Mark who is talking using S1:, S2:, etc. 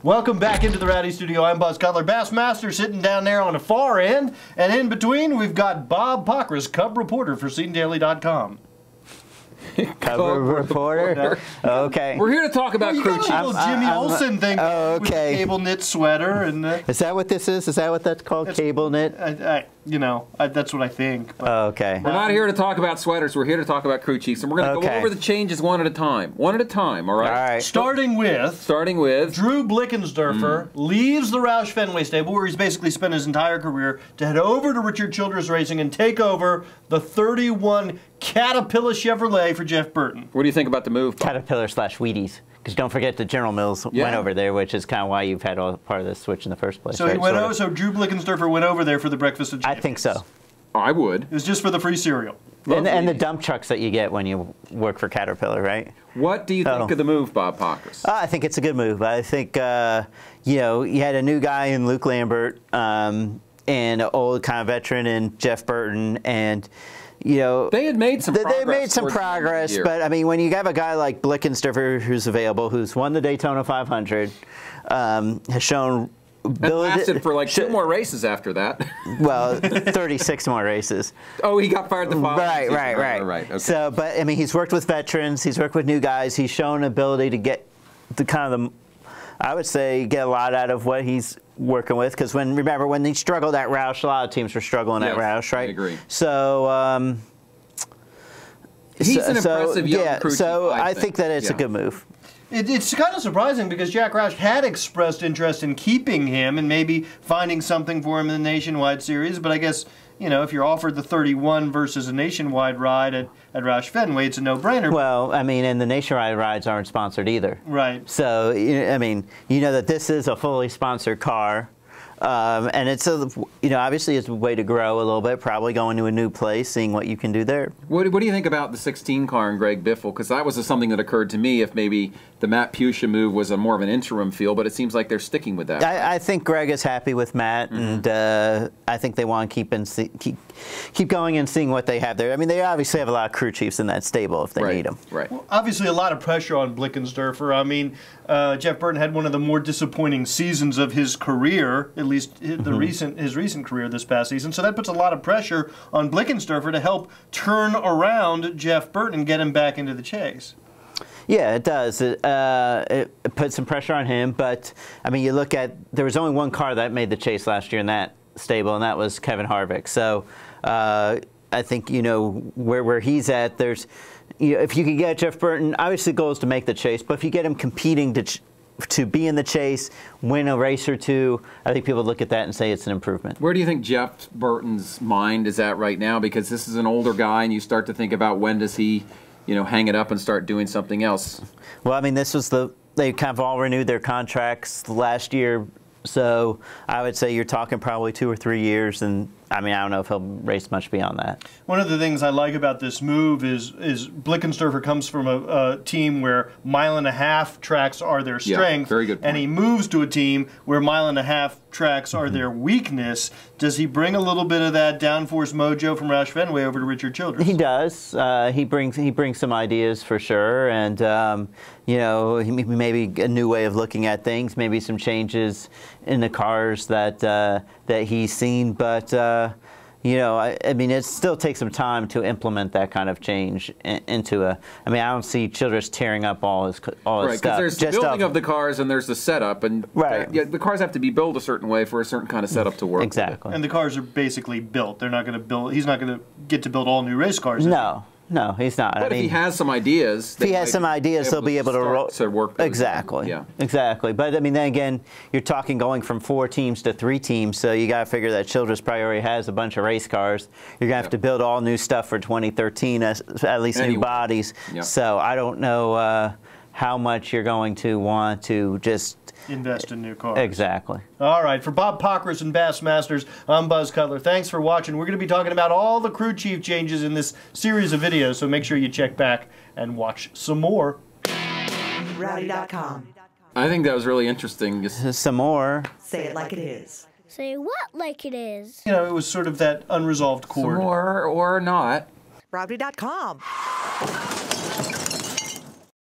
S1: Welcome back into the Rowdy Studio. I'm Buzz Cutler. Bassmaster sitting down there on the far end. And in between, we've got Bob Pockrass, Cub reporter for SceneDaily.com.
S2: Cub reporter? Okay.
S3: We're here to talk about crew chief.
S1: Jimmy Olsen thing with the cable knit sweater. And
S2: is that what this is? Is that what that's called? Cable knit?
S1: That's what I think.
S2: Okay.
S3: We're not here to talk about sweaters. We're here to talk about crew chiefs. And we're going to go over the changes one at a time. One at a time, all right?
S2: All right.
S1: Starting with Drew Blickensderfer leaves the Roush Fenway stable, where he's basically spent his entire career, to head over to Richard Childress Racing and take over the 31 Caterpillar Chevrolet for Jeff Burton.
S3: What do you think about the move, Bob?
S2: Caterpillar / Wheaties. Because don't forget the General Mills went over there, which is kind of why you've had all part of this switch in the first place.
S1: So he went over. So Drew Blickensderfer went over there for the breakfast of champions.
S2: I think so.
S3: I would.
S1: It was just for the free cereal.
S2: And the dump trucks that you get when you work for Caterpillar, right?
S3: What do you think of the move, Bob Pockrass?
S2: I think it's a good move. I think you had a new guy in Luke Lambert, and an old kind of veteran in Jeff Burton, and
S3: they had made some progress.
S2: They made some progress, but I mean, when you have a guy like Blickensderfer who's available, who's won the Daytona 500, has shown ability.
S3: And lasted for like 2 more races after that.
S2: Well, 36 more races.
S3: Oh, he got fired the following season.
S2: Right.
S3: Okay.
S2: So, but I mean, he's worked with veterans. He's worked with new guys. He's shown ability to get the kind of the, I would say, get a lot out of what he's working with. Because remember when he struggled at Roush, a lot of teams were struggling at Roush, right?
S3: I agree.
S2: So
S3: he's an impressive young crew chief,
S2: so I think that it's a good move.
S1: It's kind of surprising because Jack Roush had expressed interest in keeping him and maybe finding something for him in the Nationwide Series, but I guess, if you're offered the 31 versus a Nationwide ride at Roush Fenway, it's a no-brainer.
S2: Well, I mean, and the Nationwide rides aren't sponsored either.
S1: Right.
S2: So, I mean, that this is a fully sponsored car. And it's obviously it's a way to grow a little bit, probably going to a new place, seeing what you can do there.
S3: What do you think about the 16 car and Greg Biffle? Because that was something that occurred to me, if maybe the Matt Pusha move was more of an interim feel, but it seems like they're sticking with that.
S2: I think Greg is happy with Matt, and I think they want to keep going and seeing what they have there. I mean, they obviously have a lot of crew chiefs in that stable if they need them.
S3: Right.
S1: Well, obviously, a lot of pressure on Blickensderfer. I mean, Jeff Burton had one of the more disappointing seasons of his career, at least his recent career this past season. So that puts a lot of pressure on Blickensderfer to help turn around Jeff Burton and get him back into the chase.
S2: Yeah, it does. It puts some pressure on him, but I mean, you look at, there was only one car that made the chase last year in that stable, and that was Kevin Harvick. So I think where he's at, there's if you can get Jeff Burton, obviously the goal is to make the chase, but if you get him competing to be in the chase, win a race or two, I think people look at that and say it's an improvement.
S3: Where do you think Jeff Burton's mind is at right now? Because this is an older guy, and you start to think about when does he, hang it up and start doing something else.
S2: Well, I mean, they kind of all renewed their contracts last year, so I would say you're talking probably 2 or 3 years, and I mean, I don't know if he'll race much beyond that.
S1: One of the things I like about this move is Blickensderfer comes from a team where 1.5 mile tracks are their strength,
S3: very good point.
S1: And he moves to a team where 1.5 mile tracks are their weakness. Does he bring a little bit of that downforce mojo from Roush Fenway over to Richard Childress?
S2: He does. He brings some ideas for sure, and maybe a new way of looking at things, maybe some changes in the cars that he's seen, but. I mean, it still takes some time to implement that kind of change into a. I mean, I don't see Childress tearing up all his stuff.
S3: Right, because there's the building of the cars and there's the setup, and the cars have to be built a certain way for a certain kind of setup to work.
S2: Exactly.
S1: And the cars are basically built. They're not going to build. He's not going to get to build all new race cars.
S2: No, he's not.
S3: But if he has some ideas,
S2: they'll be able to
S3: work.
S2: Exactly.
S3: Yeah.
S2: Exactly. But I mean, then again, you're talking going from 4 teams to 3 teams, so you got to figure that Childress probably already has a bunch of race cars. You're gonna have to build all new stuff for 2013, at least new bodies.
S3: Yep.
S2: So I don't know how much you're going to want to just
S1: invest in new cars.
S2: Exactly.
S1: All right. For Bob Pockrass and Bassmasters, I'm Buzz Cutler. Thanks for watching. We're going to be talking about all the crew chief changes in this series of videos, so make sure you check back and watch some more.
S4: Rowdy.com.
S3: I think that was really interesting.
S2: Some more.
S4: Say it like it is.
S5: Say what like it is?
S1: It was sort of that unresolved chord.
S3: Some more or not.
S4: Rowdy.com.